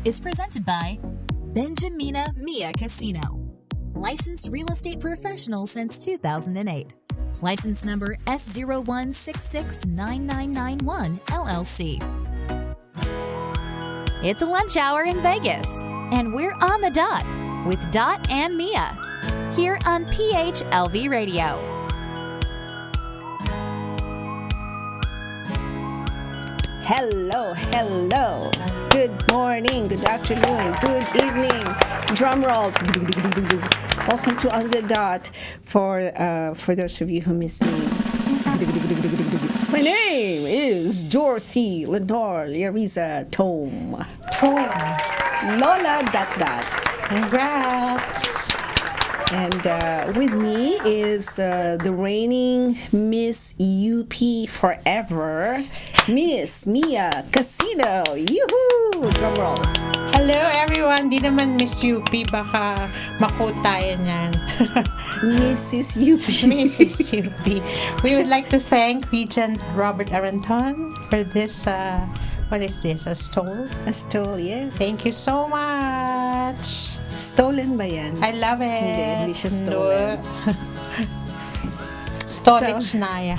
is presented by Benjamina Mia Casino. Licensed real estate professional since 2008. License number S01669991 LLC. It's a lunch hour in Vegas, and we're on the dot with Dot and Mia here on PHLV Radio. Hello. Good morning, good afternoon, good evening. Drum roll. Welcome to On the Dot. For those of you who miss me, my name is Dorothy Lenore Liariza Tom. Lola Dot. Congrats! And with me is the reigning Miss UP forever, Miss Mia Casino. Yoo-hoo! Drum roll. Hello everyone! Di naman Miss UP, baka makutayan yan. Mrs. UP. Mrs. UP. We would like to thank Regent Robert Aranton for this, what is this, a stole? A stole, yes. Thank you so much! Stolen ba yan? I love it! Hindi siya stolen. No. Storage na ya.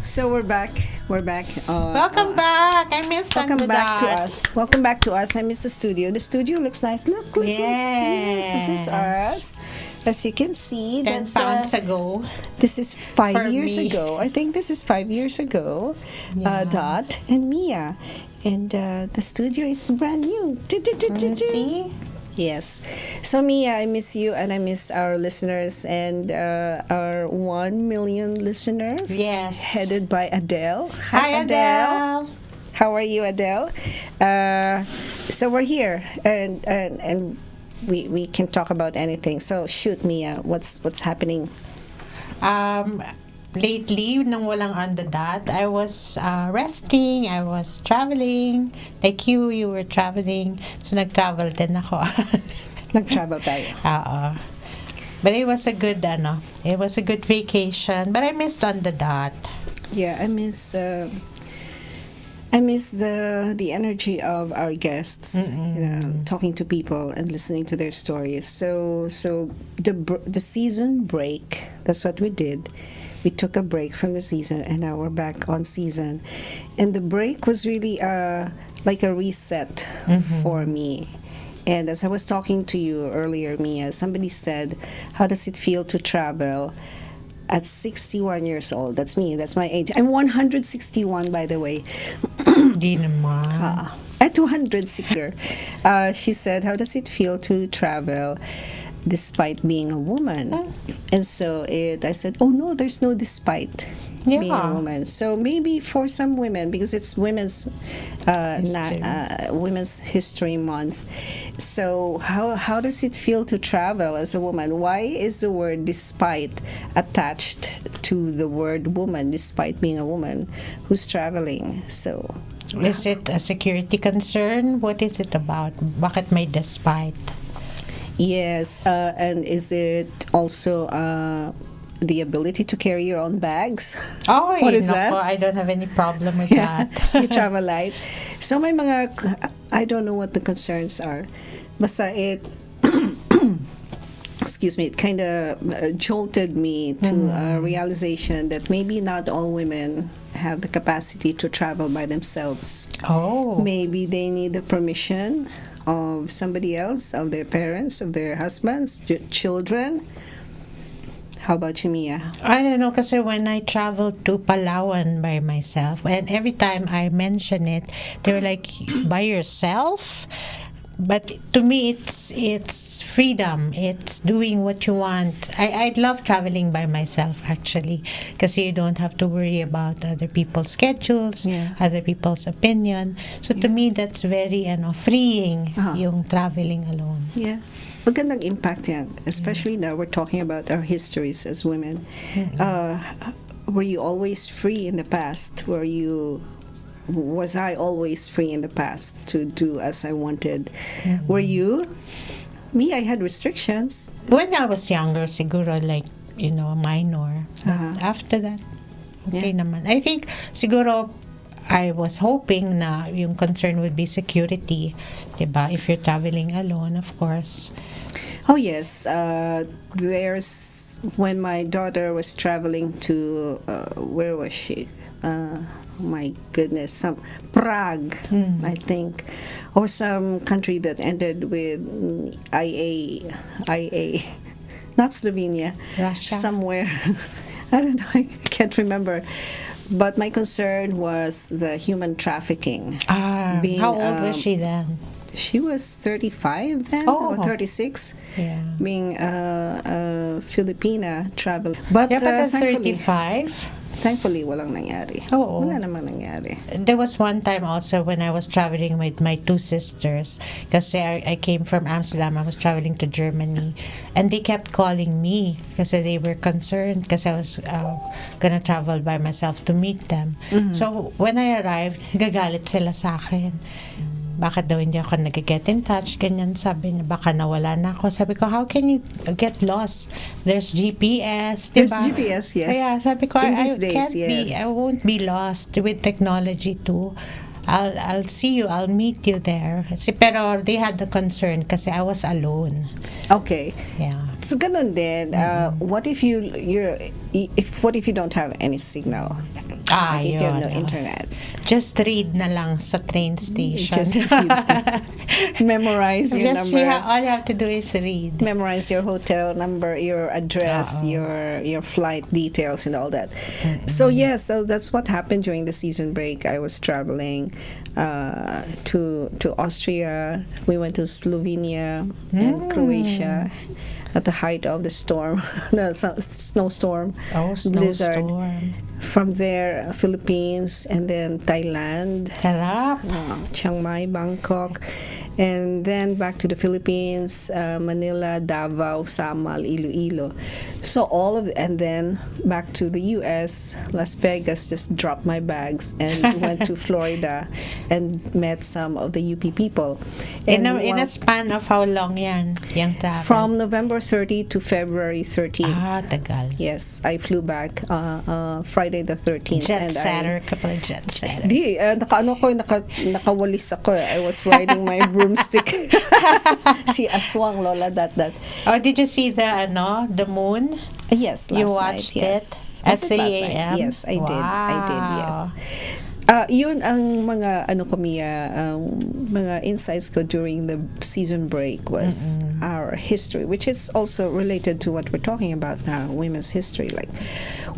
So we're back. Welcome back! I missed Welcome back that. to us. Welcome back to us. I miss the studio. The studio looks nice. Look. Yes. This is us. As you can see, 10 that's, pounds ago. This is 5 For years me. ago. I think this is 5 years ago. Yeah. Dot and Mia. And the studio is brand new. You see? Yes. So Mia, I miss you and I miss our listeners and our 1 million listeners. Yes. Headed by Adele. Hi, Adele. How are you, Adele? So we're here and we can talk about anything. So shoot, Mia, what's happening? Lately, nung walang on the dot, I was resting, I was traveling. Like you were traveling. So, nag-travel din ako. Nag-travel tayo. Oo. But it was a good, vacation. But I missed on the dot. Yeah, I miss the energy of our guests, talking to people and listening to their stories. So the season break, that's what we did. We took a break from the season and now we're back on season. And the break was really like a reset for me. And as I was talking to you earlier, Mia, somebody said, how does it feel to travel at 61 years old? That's me. That's my age. I'm 161, by the way. Di naman. At 260. She said, how does it feel to travel despite being a woman? And so I said, oh no, there's no despite being a woman. So maybe for some women, because it's Women's History Month. So how does it feel to travel as a woman? Why is the word despite attached to the word woman, despite being a woman who's traveling? So is it a security concern? What is it about? Bakit may despite? Yes, and is it also the ability to carry your own bags? Oh, what is that? I don't have any problem with that. You travel light. So may mga, I don't know what the concerns are. Basta it, excuse me, it kind of jolted me to a realization that maybe not all women have the capacity to travel by themselves. Oh. Maybe they need the permission of somebody else, of their parents, of their husbands, children. How about you, Mia? I don't know, kasi when I traveled to Palawan by myself, and every time I mention it, they were like, by yourself? But to me, it's freedom. It's doing what you want. I love traveling by myself, actually, because you don't have to worry about other people's schedules, other people's opinion. So to me, that's very freeing, yung traveling alone. Yeah. Magandang impact yan. Especially now we're talking about our histories as women. Were you always free in the past? Was I always free in the past to do as I wanted? Were you? Me, I had restrictions. When I was younger, siguro like, minor. But after that, okay naman. I think siguro I was hoping na yung concern would be security, diba? If you're traveling alone, of course. Oh yes, there's when my daughter was traveling to where was she? My goodness, some Prague, I think, or some country that ended with IA, not Slovenia, Russia? somewhere. I don't know. I can't remember. But my concern was the human trafficking. Being, How old was she then? She was 35 then, Oh. or 36, Yeah. being a Filipina travel. But, Yeah, but at thankfully, 35, walang nangyari. Oo. Wala namang nangyari. there was one time also when I was traveling with my two sisters, kasi I came from Amsterdam, I was traveling to Germany, and they kept calling me kasi they were concerned kasi I was gonna travel by myself to meet them. So when I arrived, gagalit sila sa akin. Bakit daw hindi ako nag-get in touch? Ganyan sabi niya, baka nawala na ako. Sabi ko, how can you get lost? There's GPS, There's diba? GPS, yes. Kaya sabi ko, In I these days, can't be, yes. I won't be lost with technology too. I'll see you, I'll meet you there. Pero they had the concern kasi I was alone. Okay. Yeah. So ganun din. What if what if you don't have any signal? Like if you have no yun. internet. Just read na lang sa train station. Just memorize your Just number. all you have to do is read. Memorize your hotel number, your address, your flight details, and all that. So so that's what happened during the season break. I was traveling to Austria. We went to Slovenia and Croatia at the height of the storm, the snowstorm, blizzard. Snowstorm. From there, Philippines, and then Thailand, Sarap. Chiang Mai, Bangkok, and then back to the Philippines, Manila, Davao, Samal, Iloilo. So and then back to the U.S., Las Vegas, just dropped my bags and went to Florida and met some of the UP people. In And a span of how long yan? Yung travel? from November 30 to February 13. Tagal. Yes, I flew back Friday the 13th. Jet setter, couple of jet setter. Nakawalis ako. I was riding my broomstick. Si Aswang, Lola, that. Oh, did you see the moon? Yes, last You watched night, yes. it at Was it 3 last night? a.m.? Yes, I did. I did, yes. Wow. Yun ang mga mga insights ko during the season break was our history, which is also related to what we're talking about now, women's history. Like,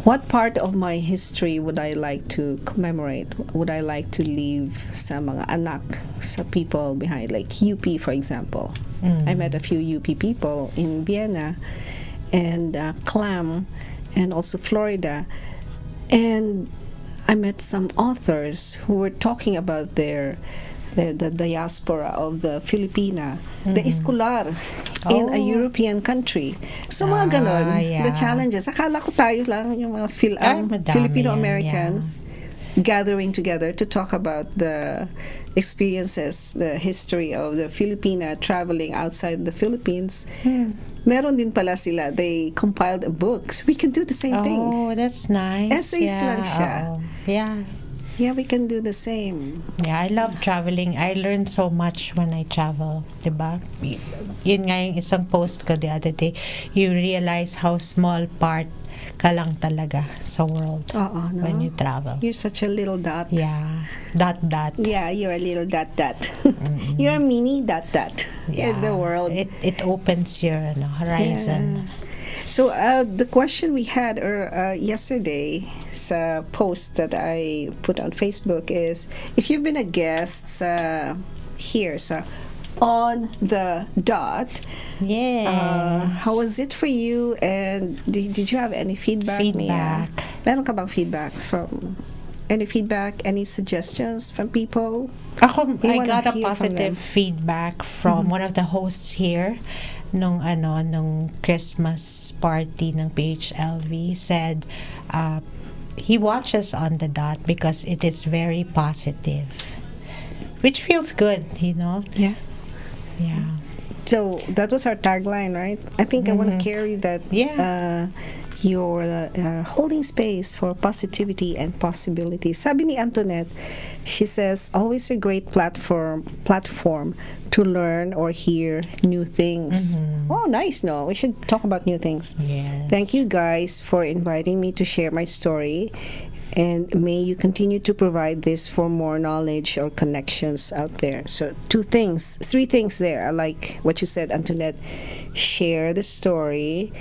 what part of my history would I like to commemorate? Would I like to leave sa mga anak, sa people behind? Like UP, for example. I met a few UP people in Vienna and Clam, and also Florida. And I met some authors who were talking about the diaspora of the Filipina, the escolar in a European country. So mga ganon, the challenges. Akala ko tayo lang yung mga madami Filipino-Americans gathering together to talk about the experiences, the history of the Filipina traveling outside the Philippines. Meron din pala sila. They compiled a book. So we can do the same thing. Oh, that's nice. Essays lang siya. Yeah. Yeah, we can do the same. Yeah, I love traveling. I learn so much when I travel, diba? Yun nga yung isang post ko the other day. You realize how small part ka lang talaga sa world when you travel. You're such a little dot. Yeah. Dot. Yeah, you're a little dot. You're a mini dot in the world. It opens your horizon. Yeah. So the question we had yesterday sa post that I put on Facebook is, if you've been a guest here sa On the Dot, how was it for you, and did you have any feedback? Mia? Meron ka bang feedback any suggestions from people? I got a positive feedback from one of the hosts here nung Christmas party ng PHLV. Said he watches On the Dot because it is very positive, which feels good, Yeah. So that was our tagline, right? I think I want to carry that you're holding space for positivity and possibility. Sabi ni Antoinette, she says, always a great platform to learn or hear new things. Oh, nice, no? We should talk about new things. Yes. Thank you guys for inviting me to share my story. And may you continue to provide this for more knowledge or connections out there. So, three things there. I like what you said, Antoinette. Share the story,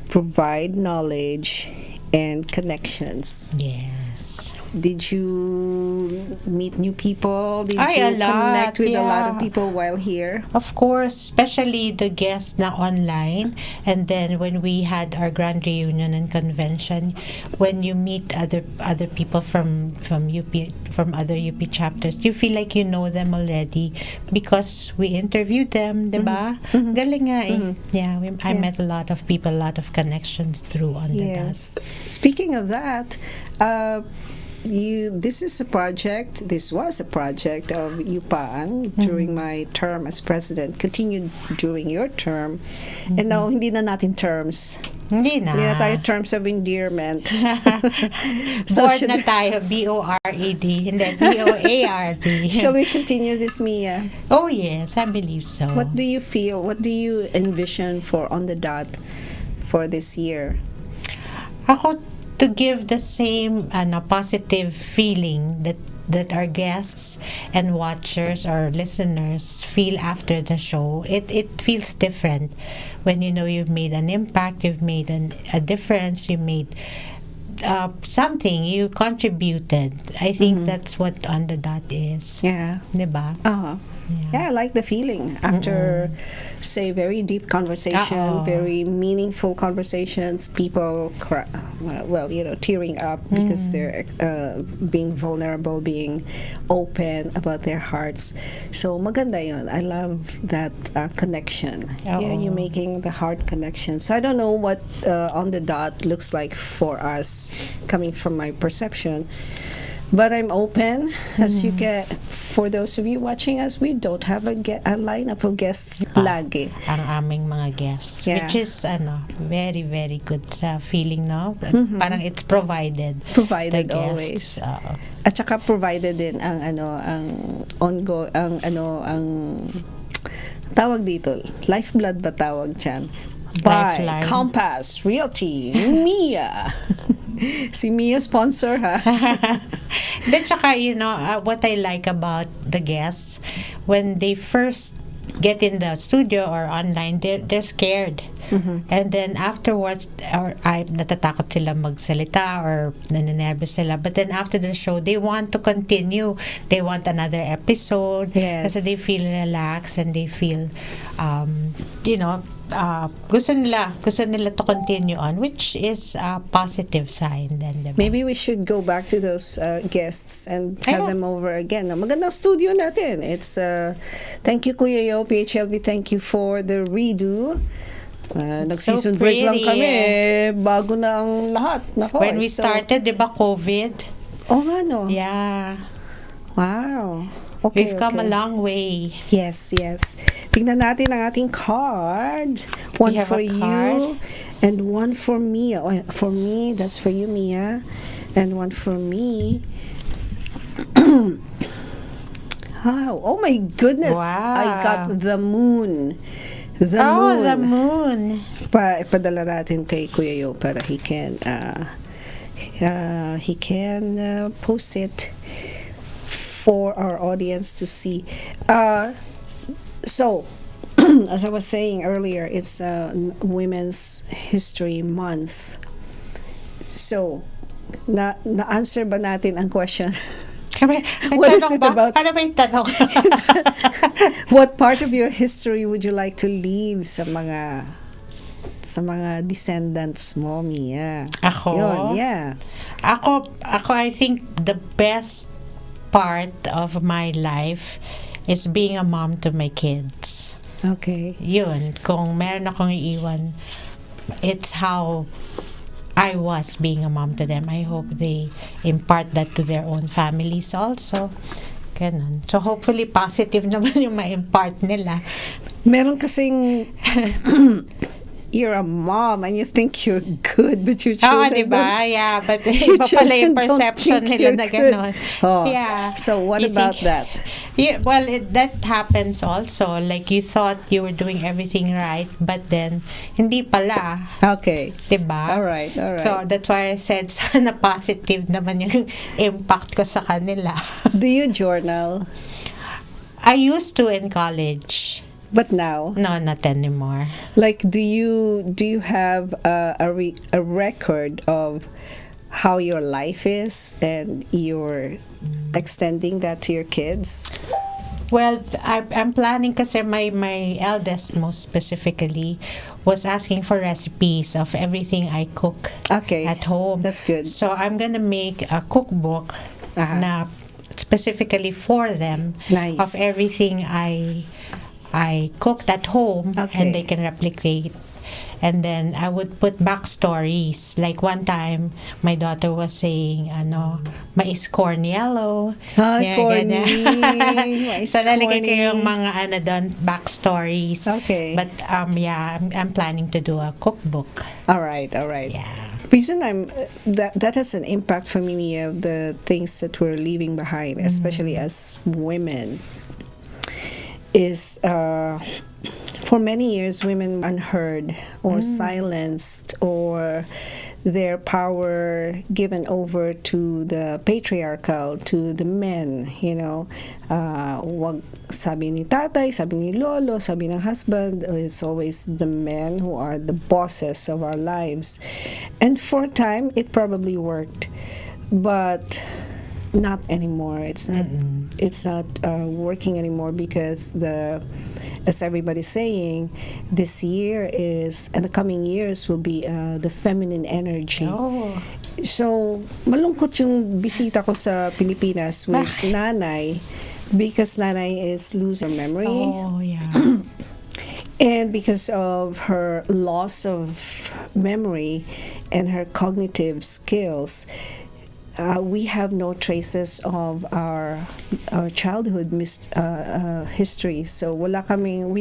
provide knowledge, and connections. Yes. Did you meet new people? Did Ay, you a lot, connect with a lot of yeah. people while here? Of course, especially the guests na online. And then when we had our grand reunion and convention, when you meet other people from UP, from other UP chapters, you feel like you know them already because we interviewed them, diba? Galing nga eh. Yeah, I met a lot of people, a lot of connections through on the dot. Yes. Speaking of that, this was a project of UPAN during my term as president, continued during your term, and now hindi na natin terms. Hindi na. Hindi na tayo terms of endearment. Board na tayo, BORED, hindi, BOARD. Shall we continue this, Mia? Oh yes, I believe so. What do you feel, what do you envision for On the Dot for this year? Ako, to give the same positive feeling that our guests and watchers or listeners feel after the show. It feels different when you know you've made an impact, you've made a difference, you made something, you contributed. I think that's what On the Dot is. Yeah. Diba? Yeah, I like the feeling after, say, very deep conversation, very meaningful conversations. People, tearing up because they're being vulnerable, being open about their hearts. So maganda yun. I love that connection. Yeah, you're making the heart connection. So I don't know what On the Dot looks like for us, coming from my perception. But I'm open, as you get. For those of you watching us, we don't have a lineup of guests lagi. Ang aming mga guests, which is very very good sa feeling, no? Parang it's provided. Provided the always. guests. At saka provided din ang tawag dito, lifeblood ba tawag dyan? By Lifeline. Compass Realty, Mia. Si Mia sponsor, ha? Then saka, what I like about the guests, when they first get in the studio or online, they're scared. And then afterwards, natatakot sila magsalita or nananervous sila. But then after the show, they want to continue. They want another episode. Yes. Kasi they feel relaxed and they feel, gusto nila to continue on, which is a positive sign then. Diba? Maybe we should go back to those guests and have them over again. Magandang studio natin. It's thank you, Kuya Yo, PHLV. Thank you for the redo. Nag-season break lang kami. Bago na ang lahat. Nako, when we started, di ba, COVID? Oh nga, no? Yeah. Wow. Okay, We've come a long way. Yes. Tingnan natin ang ating card. One We have for a you card. and one for Mia. For me, that's for you, Mia. And one for me. Oh my goodness. Wow. I got the moon. The moon. The moon. Ipadala natin kay Kuya Yo para he can post it for our audience to see. So, as I was saying earlier, it's Women's History Month. So, na-answer ba natin ang question? What is it about? Ano ba yung tanong? What part of your history would you like to leave sa mga descendants mo, Mia? Ako? Yun, yeah. Ako, I think the best part of my life is being a mom to my kids. Okay. Yun, kung meron akong iiwan, it's how I was being a mom to them. I hope they impart that to their own families also. Ganun. So hopefully positive naman yung ma-impart nila. Meron kasing you're a mom and you think you're good, but your Oo, children di ba? Yeah, but your iba pala children yung don't perception think nila you're na good. gano'n. Oh. Yeah. So what You about think- that? Yeah, well, that happens also. Like, you thought you were doing everything right, but then, hindi pala. Okay. Diba? All right. So, that's why I said, sana positive naman yung impact ko sa kanila. Do you journal? I used to in college. But now, No, not anymore. like, do you have a record of how your life is, and you're extending that to your kids? Well, I'm planning kasi my eldest, most specifically, was asking for recipes of everything I cook Okay. at home. That's good. So I'm gonna make a cookbook Uh-huh. na specifically for them Nice. of everything I cooked at home, Okay. and they can replicate. And then I would put backstories. Like one time, my daughter was saying, mais corn yellow. Ah, corny. ganyan. Mais So, lalagay ko corny. yung mga doon, backstories. Okay. But, yeah, I'm planning to do a cookbook. All right. Yeah. Reason that has an impact for me of the things that we're leaving behind, especially as women, is for many years women unheard or silenced, or their power given over to the patriarchal, to the men, wag sabi ni tatay, sabi ni lolo, sabi ng husband. It's always the men who are the bosses of our lives. And for a time it probably worked, but not anymore. It's not working anymore, because as everybody's saying, this year is, and the coming years will be the feminine energy. Oh. So malungkot yung bisita ko sa Pilipinas with Bakit? nanay, because nanay is losing her memory. Oh, yeah. And because of her loss of memory and her cognitive skills, we have no traces of our childhood history. So wala kaming,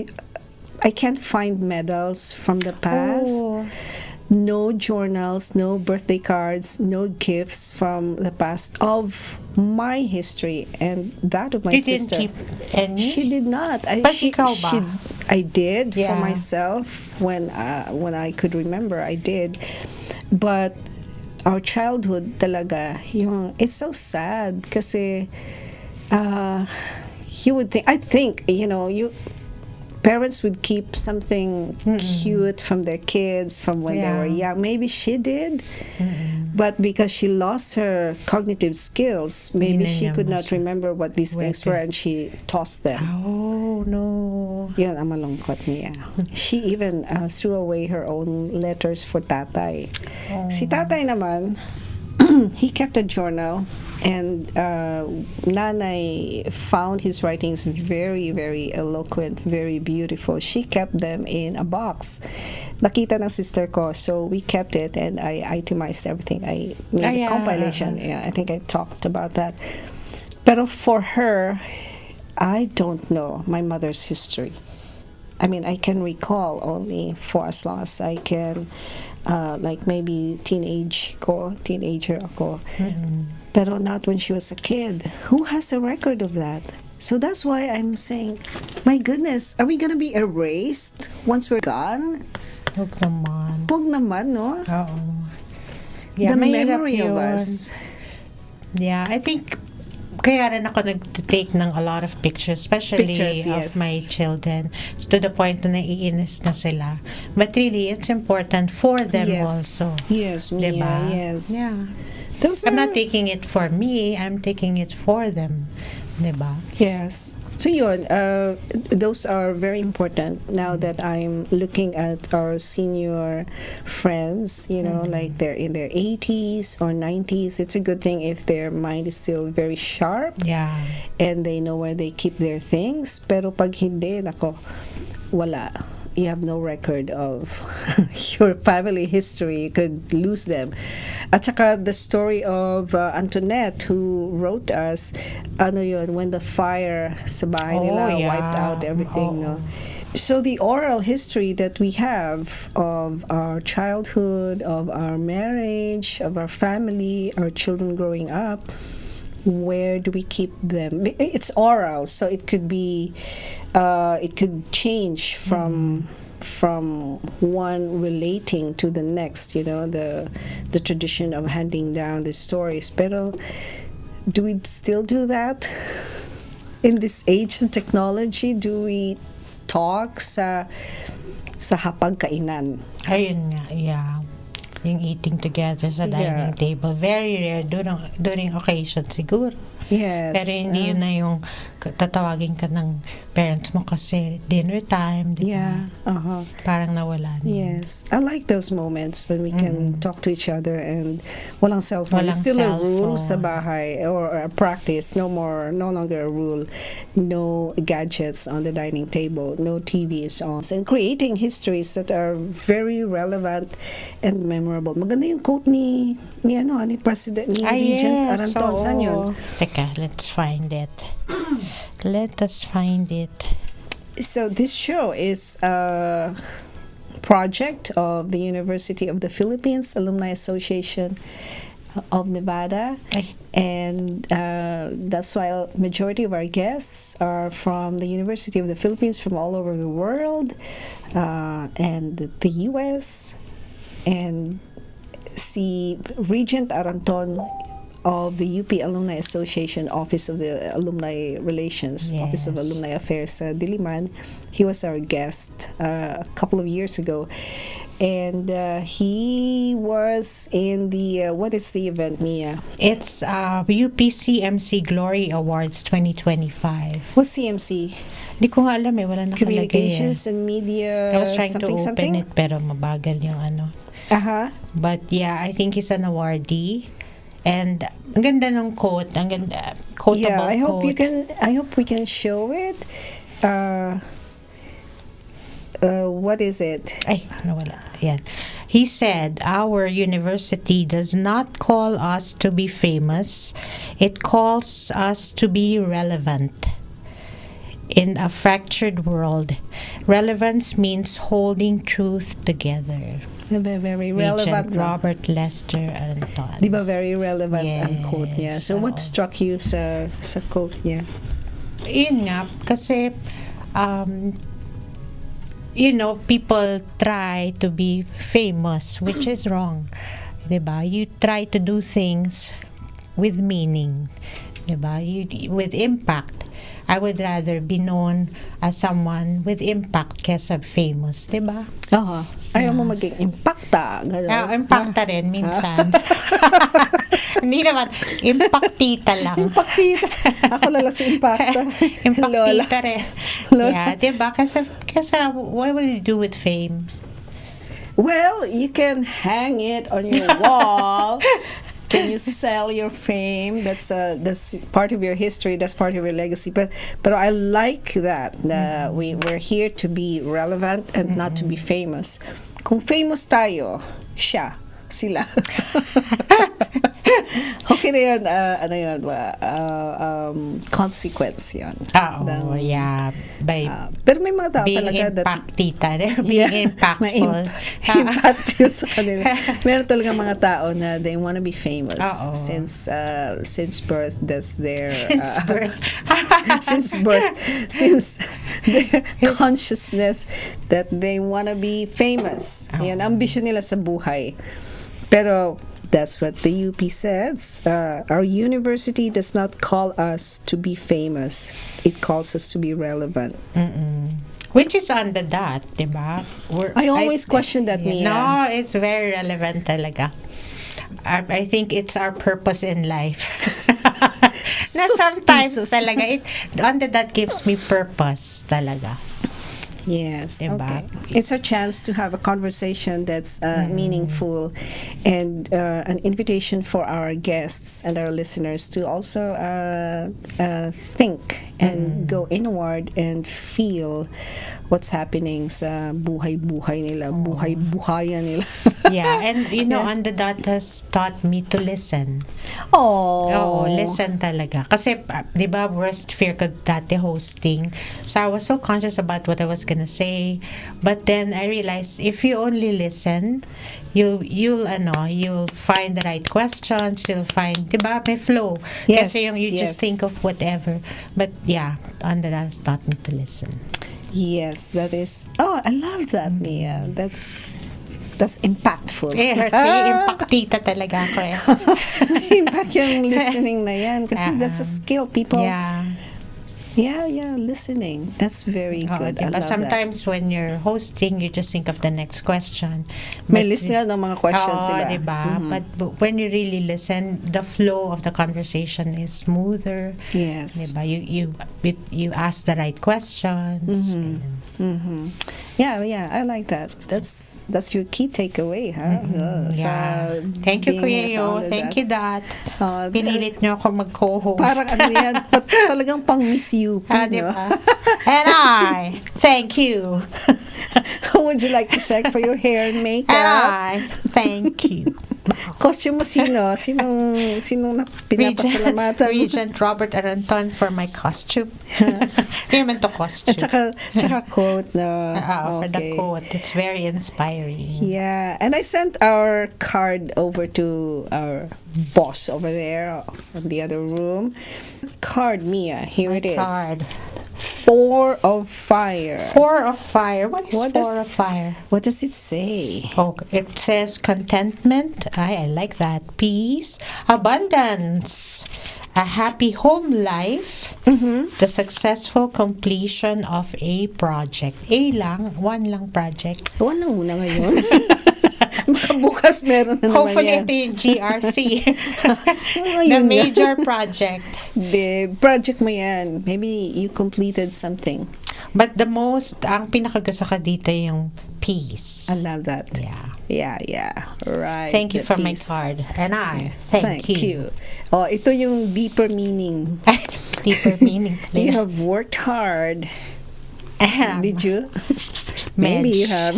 I can't find medals from the past. Oh. No journals, no birthday cards, no gifts from the past of my history and that of my You sister. didn't keep any? She did not. But ikaw ba? I did for Yeah. myself when I could remember. I did, but our childhood talaga, it's so sad kasi you would think, I think, parents would keep something cute from their kids from when they were young. Maybe she did, but because she lost her cognitive skills, maybe she could not remember what these things were, and she tossed them. Oh, no. Yun ang malungkot niya. She even threw away her own letters for tatay. Si tatay naman, he kept a journal, and nanay found his writings very, very eloquent, very beautiful. She kept them in a box. Nakita ng sister ko, so we kept it, and I itemized everything. I made a compilation. Yeah, I think I talked about that. Pero for her, I don't know my mother's history. I mean, I can recall only for as long as I can, like maybe teenager ako. Pero not when she was a kid. Who has a record of that? So that's why I'm saying, my goodness, are we gonna be erased once we're gone? Huwag naman. Huwag naman, no? Oo. Yeah, The mahirap memory of yun. us. Yeah, I think kaya rin ako nag-take ng a lot of pictures, especially Pictures, yes. of my children, to the point na naiinis na sila. But really, it's important for them also. Yes, Mia, Diba? yes. Yeah. Those I'm are- not taking it for me, I'm taking it for them. Diba? Yes. So yun, those are very important now that I'm looking at our senior friends, like they're in their 80s or 90s. It's a good thing if their mind is still very sharp Yeah. and they know where they keep their things. Pero pag hindi, nako, wala. You have no record of your family history. You could lose them. At saka the story of Antoinette, who wrote us, when the fire sa bahay nila Oh, yeah. wiped out everything, no? So the oral history that we have of our childhood, of our marriage, of our family, our children growing up, where do we keep them? It's oral, so it could be, it could change from one relating to the next. The tradition of handing down the stories. Pero do we still do that in this age of technology? Do we talk sa hapagkainan? Ayun nga, yeah. Yung eating together sa dining table. Very rare during occasion siguro. Yes. Pero hindi yun na yung tatawagin ka ng parents mo kasi dinner time. Diba? Yeah. Uh-huh. Parang nawala na. Yes. I like those moments when we can talk to each other and walang cellphone. Walang It's still a cellphone. rule sa bahay or a practice. No longer a rule. No gadgets on the dining table. No TVs on. And creating histories that are very relevant and memorable. Maganda yung quote ni President, ni Regent Aranton. Saan yun? Teka, let's find it. Let us find it. So this show is a project of the University of the Philippines Alumni Association of Nevada, and that's why majority of our guests are from the University of the Philippines, from all over the world, and the U.S. And si Regent Aranton of the UP Alumni Association, Office of the Alumni Relations, Office of Alumni Affairs sa Diliman. He was our guest a couple of years ago. And he was in the, what is the event, Mia? It's UPCMC Glory Awards 2025. What's CMC? Hindi ko nga alam wala nakalagay. Communications and Media, I was trying to open something? it pero mabagal yung ano. Uh-huh. But yeah, I think he's an awardee. And ang ganda ng quote, ang ganda, quotable Yeah, I hope quote. I hope we can show it. What is it? Ay, nawala. Yan. He said, "Our university does not call us to be famous. It calls us to be relevant. In a fractured world, relevance means holding truth together." Very relevant. Regent Robert Lester Aranton. Di ba very relevant ang Yes. quote niya? So what struck you sa quote niya? Yun nga, kasi people try to be famous, which is wrong. Diba? You try to do things with meaning. Diba? With impact. I would rather be known as someone with impact kesa famous. Diba? Oo. Ayaw mo maging impacta. Impacta rin minsan. Hindi naman. Impactita lang. Impactita. Ako lang si impacta. Impactita rin. Lola. Yeah, diba? Kasi what will you do with fame? Well, you can hang it on your wall. Can you sell your fame? That's part of your history. That's part of your legacy. But I like that. We're here to be relevant and not to be famous. Kung famous tayo, sila. Okay na yun. Consequence yun. Oh, yeah. Pero may mga tao being talaga impactita. Being impactful. Impact yun sa kanila. Meron talaga mga tao na they want to be famous. Since birth. That's their since their consciousness that they want to be famous. Yan, ambition nila sa buhay. Pero that's what the UP says. Our university does not call us to be famous. It calls us to be relevant. Which is on the dot, diba? I always question that, Mia. No, it's very relevant talaga. I think it's our purpose in life. Na sometimes talaga, on the dot gives me purpose talaga. Yes. Diba? Okay. It's a chance to have a conversation that's meaningful, and an invitation for our guests and our listeners to also think and go inward and feel what's happening sa buhay-buhay nila, buhay-buhayan nila. Yeah, and on the dot has taught me to listen. Oh, Listen talaga. Kasi, di ba, worst fear ko dati hosting. So, I was so conscious about what I was gonna say. But then, I realized, if you only listen, you'll find the right questions, you'll find, di ba, may flow. Yes, Kasi you just think of whatever. But, yeah, on the dot has taught me to listen. Yes, that is. Oh, I love that, Mia. That's impactful. Yeah, impactita talaga ako eh. Impact yung listening na yan. Kasi that's a skill. People. Yeah, listening. That's very good. I Diba? love Sometimes when you're hosting, you just think of the next question. May list nga ng mga questions, diba? But when you really listen, the flow of the conversation is smoother. Yes. Diba? You ask the right questions. Yeah, I like that. That's your key takeaway, huh? Yeah. Thank you, Kuya Yo. Thank you, Dot. Pinilit niyo ako mag-co-host. Parang yan, talagang pang Miss UP, no? Diba? And I thank you. Who would you like to thank for your hair and makeup? And I thank you. Costume mo sino? Sinong pinapasalamatan? Regent Robert Aranton for my costume. Hindi naman to costume. At saka quote na. For the quote. It's very inspiring. Yeah. And I sent our card over to our boss over there in the other room. Card, Mia. Here it is. Card. 4 of Fire. 4 of Fire. What is 4 of Fire? What does it say? Oh, it says contentment. I like that. Peace. Abundance. A happy home life. The successful completion of a project. One lang project. One lang muna ngayon. Bukas meron na naman Hopefully, yan. ito yung GRC. The major project. The project mo yan. Maybe you completed something. But ang pinakagusto ko dito yung peace. I love that. Yeah. Right. Thank you the for peace. my card. And I thank you. Oh, ito yung deeper meaning. Deeper meaning. You have worked hard. Did you? Maybe you have.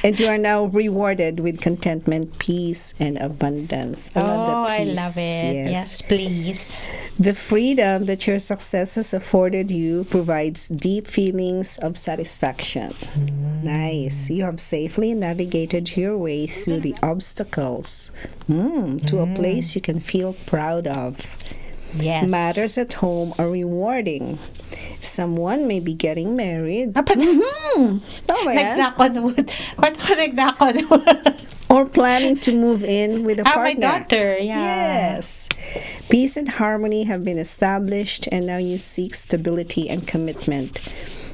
And you are now rewarded with contentment, peace, and abundance. I love the peace. I love it. Yes, please. The freedom that your success has afforded you provides deep feelings of satisfaction. Nice. You have safely navigated your way through the obstacles to a place you can feel proud of. Yes. Matters at home are rewarding. Someone may be getting married. Or planning to move in with a partner. My daughter, yeah. Yes. Peace and harmony have been established, and now you seek stability and commitment.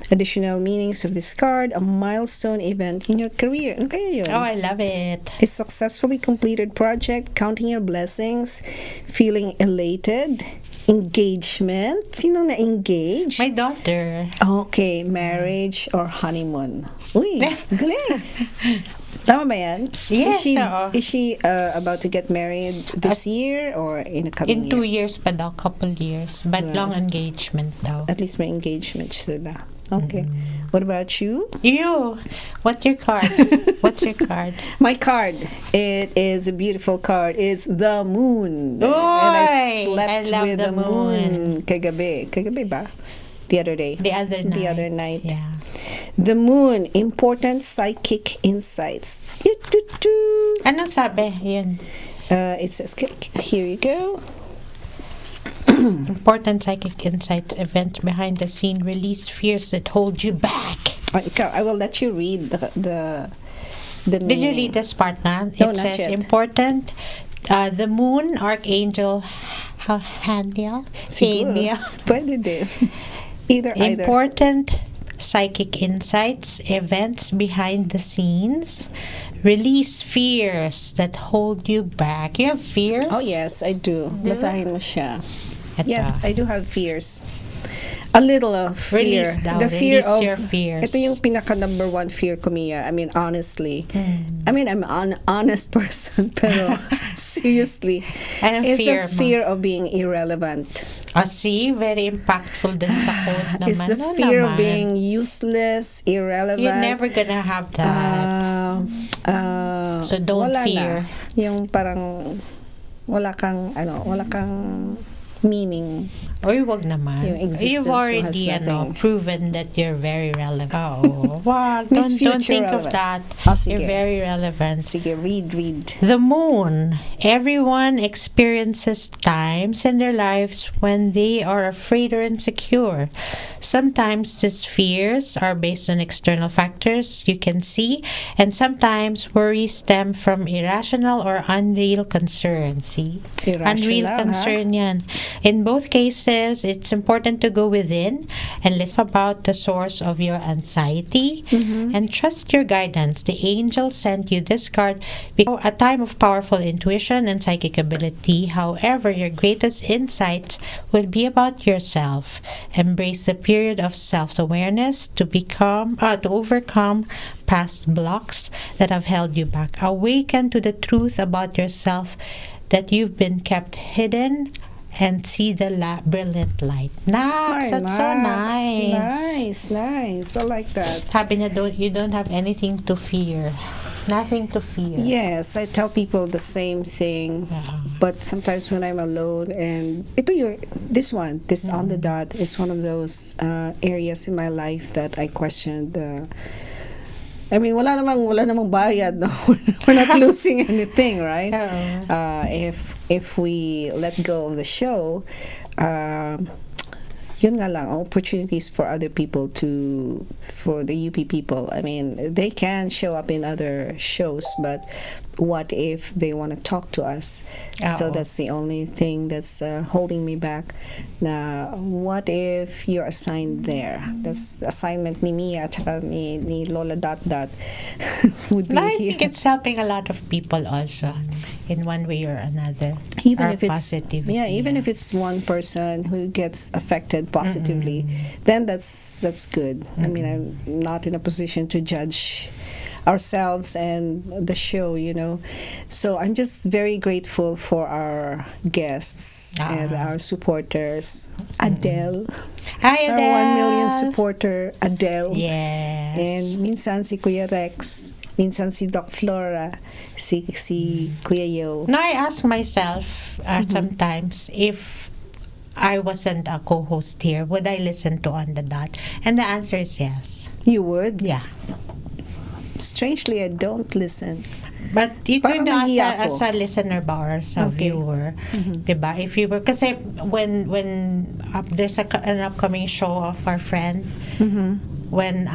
Additional meanings of this card: a milestone event in your career. Ano kaya yun? Oh, I love it. A successfully completed project, counting your blessings, feeling elated, engagement. Sino na-engage? My daughter. Okay, marriage or honeymoon. Uy, galing. Tama ba yan? Yes. Is she about to get married this year or in a coming year? In 2 years pa daw, couple years. But long engagement daw. At least may engagement sila. Okay. What about you? You. What's your card? What's your card? My card. It is a beautiful card. It's the moon. Oy, and I slept I love with the the moon. Kagabi. Kagabi ba? The other day. The other night. The other night. Yeah. The moon. Important psychic insights. Ano sabi? Yan. It says, here you go. Important psychic insights, events behind the scene, release fears that hold you back. I will let you read the meaning. Did you read this part na? No, It not says yet. important. The moon, archangel, Haniel. Siguro. Pwede din. Either. Important psychic insights, events behind the scenes, release fears that hold you back. You have fears? Oh, yes, I do. Basahin mo siya. Ito. Yes, I do have fears. A little of fear. Release daw. The fear Release of your fears. Ito yung pinaka number one fear ko, Mia. I mean, honestly. I mean, I'm an honest person, pero seriously. Anong it's fear a mo? fear of being irrelevant. See, very impactful dun sa quote naman. It's the fear of being useless, irrelevant. You're never gonna have that. So don't wala fear. Na. Yung parang wala kang meaning. Oy, wag naman. Yung existence You've mo already has nothing. proven that you're very relevant. Oh, wag. Miss Don't Future think of relevant. that. Sige. You're very relevant. Sige, read. The moon. Everyone experiences times in their lives when they are afraid or insecure. Sometimes these fears are based on external factors you can see, and sometimes worries stem from irrational or unreal concern. See? Unreal Irrational, concern yan. In both cases, it's important to go within and listen about the source of your anxiety and trust your guidance. The angel sent you this card because a time of powerful intuition and psychic ability. However, your greatest insights will be about yourself. Embrace the period of self-awareness to overcome past blocks that have held you back. Awaken to the truth about yourself that you've been kept hidden and see the brilliant light. Nice. That's so nice. Nice. I like that. Sabi niya, you don't have anything to fear. Nothing to fear. Yes, I tell people the same thing. Yeah. But sometimes when I'm alone, and this on the dot is one of those areas in my life that I questioned. I mean, wala namang bayad. No? We're not losing anything, right? If we let go of the show, yun nga lang, opportunities for other people for the UP people. I mean, they can show up in other shows, but what if they want to talk to us? So that's the only thing that's holding me back. Na what if you're assigned there? That's the assignment ni Mia at ni Lola Dot would be I here. think it's helping a lot of people also in one way or another. Even Our if it's positivity, even if it's one person who gets affected positively, then that's good. I mean, I'm not in a position to judge ourselves and the show, so I'm just very grateful for our guests and our supporters. Adele, Hi, Adele. our 1 million supporter Adele, Yes. and minsan si Kuya Rex, minsan si Doc Flora, si Kuya Yo. Now I ask myself sometimes if I wasn't a co-host here, would I listen to On the Dot? And the answer is yes. You would? Yeah. Strangely, I don't listen. But you Parang know, nahiya as a listener ba or as a viewer, diba? If you were, kasi when there's an upcoming show of our friend, when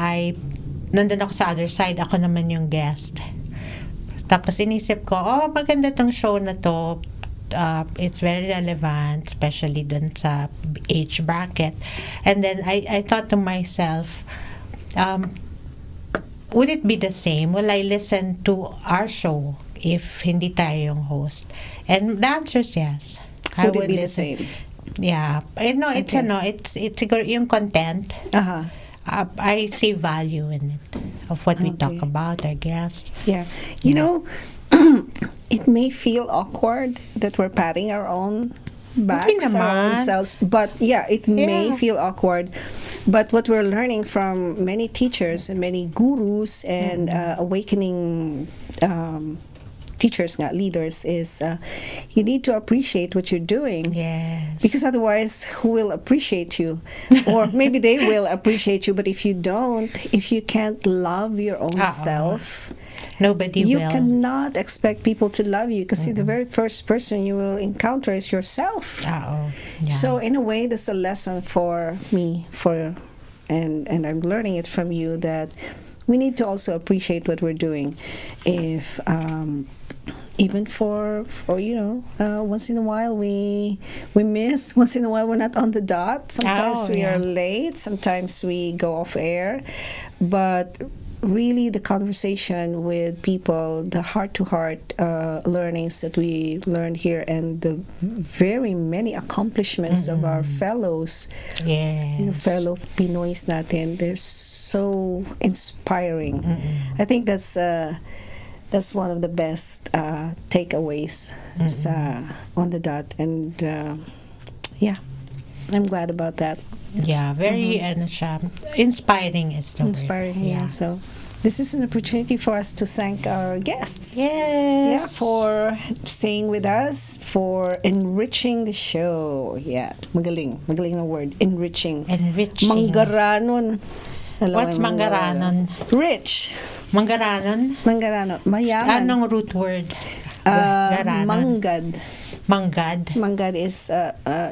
nandun ako sa other side, ako naman yung guest. Tapos inisip ko, maganda tong show na to. It's very relevant, especially dun sa age bracket. And then I thought to myself, would it be the same? Will I listen to our show if hindi tayo yung host? And the answer is yes. I Would it be listen. the same? Yeah. It's siguro yung content. I see value in it of what we talk about, I guess. Yeah. You know, it may feel awkward that we're patting our own backs, our own selves, but it may feel awkward. But what we're learning from many teachers and many gurus and awakening teachers, leaders, is you need to appreciate what you're doing. Yes. Because otherwise, who will appreciate you? Or maybe they will appreciate you, but if you can't love your own self, nobody will. You cannot expect people to love you because the very first person you will encounter is yourself. Yeah. So in a way, that's a lesson for me, and I'm learning it from you, that we need to also appreciate what we're doing. If even for once in a while we miss, once in a while we're not on the dot, sometimes we are late, sometimes we go off air, but really the conversation with people, the heart-to-heart learnings that we learned here, and the very many accomplishments of our fellows, fellow Pinoys natin, they're so inspiring. I think that's one of the best takeaways on the dot. And I'm glad about that. Yeah, very ano siya, inspiring is the Inspiring, word. yeah. So this is an opportunity for us to thank our guests. Yes. Yeah, for staying with us, for enriching the show. Yeah, magaling na word, enriching. Enriching. Manggaranon. Alam What's mo, manggaranon? Rich. Manggaranon? Manggaranon. Mayaman. Anong root word? Garanon. Manggad. Manggad. Manggad is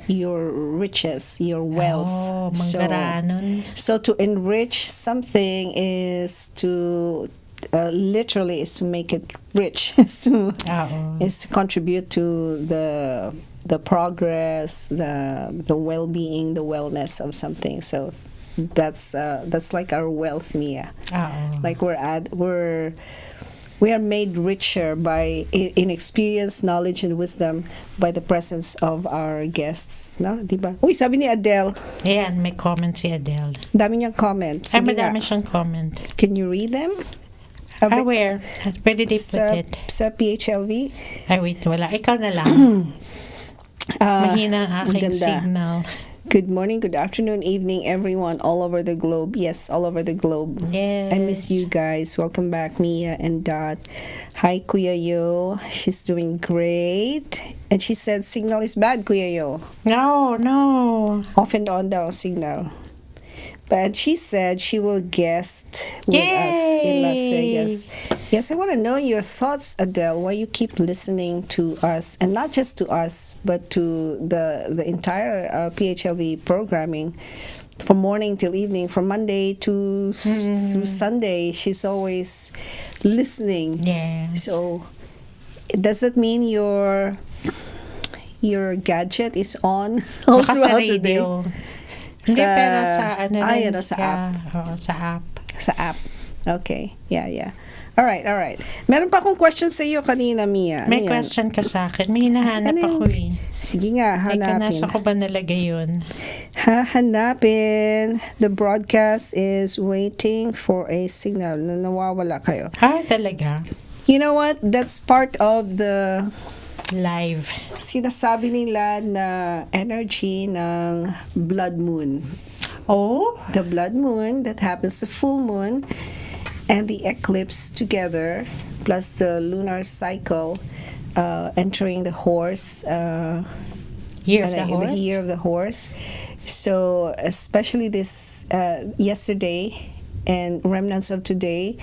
your riches, your wealth. Oh, manggaranon. So to enrich something is to literally is to make it rich, is to contribute to the progress, the well-being, the wellness of something. So that's like our wealth, Mia. Like we are made richer by in experience, knowledge, and wisdom by the presence of our guests. No? Diba? Uy, sabi ni Adele. Ayan, may comment si Adele. Dami niyang comments. Ay, madami siyang comment. Can you read them? Where? Where did they put it? Sa PHLV? Ay, wait, wala. Ikaw na lang. Mahina ang aking maganda. signal. Good morning, good afternoon, evening, everyone all over the globe. Yes, all over the globe. Yes. I miss you guys. Welcome back, Mia and Dot. Hi, Kuya Yo. She's doing great. And she said signal is bad, Kuya Yo. No. Off and on daw signal. But she said she will guest with us in Las Vegas. Yes, I want to know your thoughts, Adele, why you keep listening to us, and not just to us, but to the entire PHLV programming from morning till evening, from Monday to through Sunday. She's always listening. Yes. So does that mean your gadget is on all Baka sa throughout the day? radio. Hindi, pero sa ano rin. Sa app. Oo, sa app. Sa app. Okay. Yeah. All right. Meron pa akong question sa iyo kanina, Mia. May question ka sa akin. May hinahanap ako eh. Sige nga, hanapin. Nasa ko ba nalagay yun? Hahanapin. The broadcast is waiting for a signal na nawawala kayo. Talaga? You know what? That's part of the Live. sinasabi nila na energy ng blood moon. Oh? The blood moon that happens the full moon and the eclipse together, plus the lunar cycle entering the horse, Year of the horse? the year of the horse. So especially this yesterday and remnants of today,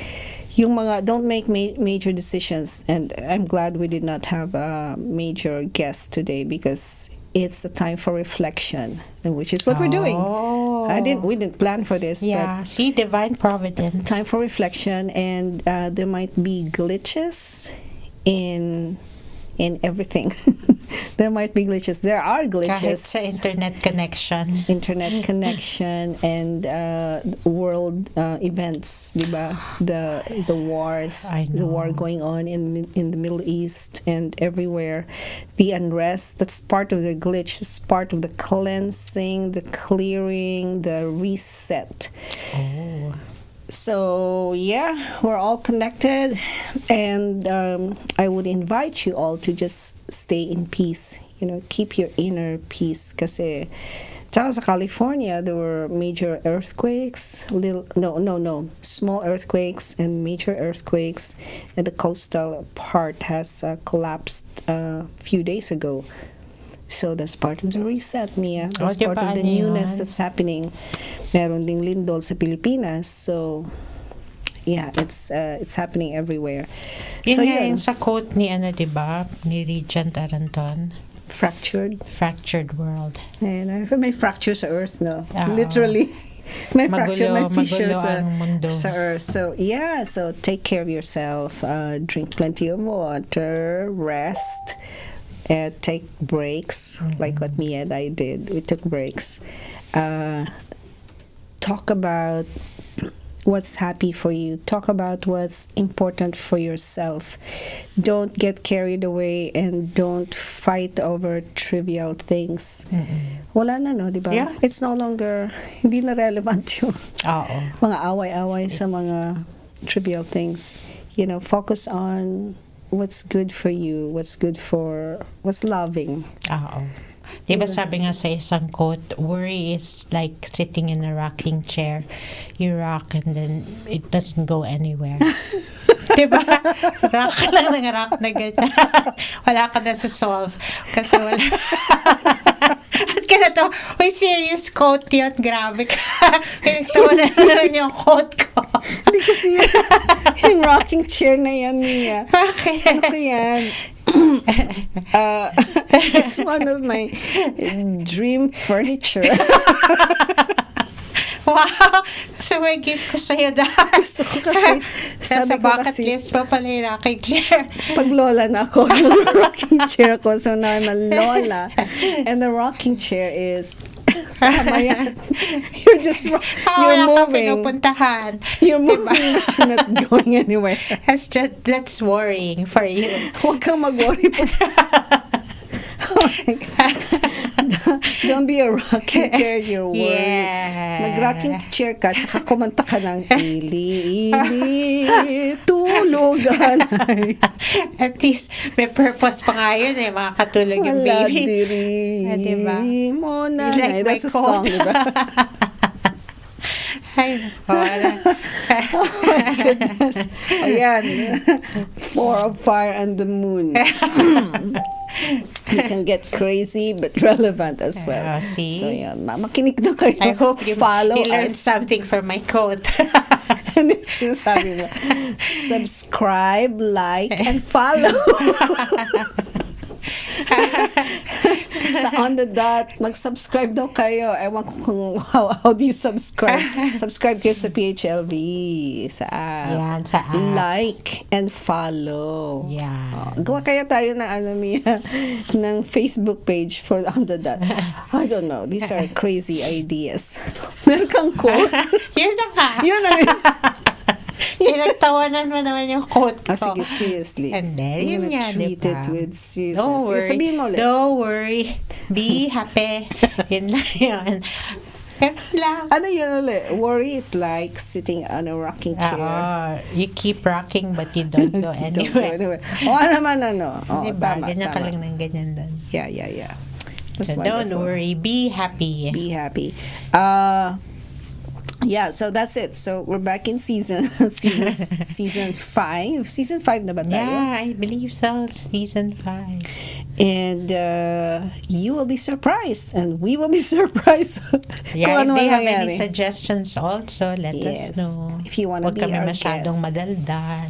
yung mga don't make major decisions, and I'm glad we did not have a major guest today because it's a time for reflection, and which is what we're doing. We didn't plan for this, Yeah, see, divine providence. but time for reflection, and there might be glitches in everything. There might be glitches. There are glitches. Kahit sa internet connection and world events, diba? The wars, the war going on in the Middle East and everywhere, the unrest. That's part of the glitch. It's part of the cleansing, the clearing, the reset. So yeah, we're all connected, and I would invite you all to just stay in peace. Keep your inner peace. Kasi tsaka sa California, there were major earthquakes, small earthquakes and major earthquakes, and the coastal part has collapsed a few days ago. So that's part of the reset, Mia. That's part of the newness that's happening. Meron ding lindol sa Pilipinas. So yeah, it's happening everywhere. Yun So nga yung sa quote ni diba? Ni Regent Aranton. Fractured world. And may fracture sa earth, no? Literally. May fracture, may fissure sa earth. So yeah, so take care of yourself. Drink plenty of water. Rest. Take breaks, like what Mia and I did. We took breaks. Talk about what's happy for you. Talk about what's important for yourself. Don't get carried away, and don't fight over trivial things. Wala na, no, di ba? Yeah. It's no longer, hindi na relevant yung mga away-away sa mga trivial things. Focus on what's good for you, what's loving. Di ba sabi nga sa isang quote, worry is like sitting in a rocking chair. You rock and then it doesn't go anywhere. Di ba? Rock ka lang ng rock na ganyan. Wala ka na sa solve. Kasi wala. At kaya to, may serious quote yun. Grabe ka. Pinagtawa na naman yung quote ko. Hindi kasi yung rocking chair na yan, Mia. Okay. Ano ko yan? It's one of my dream furniture. Wow! So may gift ko sa'yo dahil. Gusto ko kasi, Sa sabi ko bucket kasi, list pa pala yung rocking chair. pag lola na ako, yung rocking chair ko. So now I'm a lola. And the rocking chair is, tama yan. You're just, you're Wala kang moving. pinupuntahan. You're moving, but you're not going anywhere. That's worrying for you. Huwag kang mag-worry po. Oh my God. Don't be a rocking chair, you're worried. Yeah. Nag-rocking chair ka, tsaka kumanta ka ng ili, tulugan. At least, may purpose pa nga yun eh, makakatulog yung Wala baby. diri Diba? mo na. You like That's my a song, quote? diba? Ay, wala. Oh my goodness. Ayan. 4 of Fire and the Moon. You can get crazy but relevant as well. See? So yeah, makinig na kayo. I hope you learned us. something from my quote. And this sinasabi mo, subscribe, like, and follow. Sa On the Dot, mag-subscribe daw kayo. Ewan ko kung how do you subscribe. Subscribe kayo sa PHLV, sa app. Yan, sa app. Like and follow. Yeah. Gawa kaya tayo ng Mia, ng Facebook page for On the Dot. I don't know. These are crazy ideas. Meron kang quote? Yun na nga. Yun na yun. Pinagtawanan mo naman yung quote ko. Sige, seriously. And then, I'm yun gonna nga, treat diba? it with seriousness. Don't Sige, worry. sabihin mo ulit. Don't worry. Be happy. Yun lang yun. Ganun lang. Ano yun ulit? Worry is like sitting on a rocking chair. You keep rocking but you don't go Don't go anywhere. anywhere. O naman ano. O, Diba? tama, Ganyan ka tama. lang ng ganyan doon. Yeah. That's So don't wonderful. worry. Be happy. Be happy. Yeah, so that's it. So we're back in season 5. Season 5 na ba tayo? Yeah, I believe so. Season 5. And you will be surprised and we will be surprised. Yeah, Kung ano if they ang have any mangyari. suggestions also, let Yes. us know. If you wanna Huwag be kami our masyadong guest. madaldal.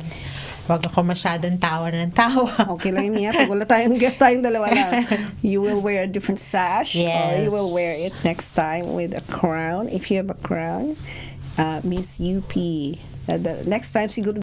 Huwag ako masyadong tawa ng tawa. Okay lang yun, pag wala tayong guest tayong dalawa lang, you will wear a different sash or you will wear it next time with a crown if you have a crown. Miss UP. The next time siguro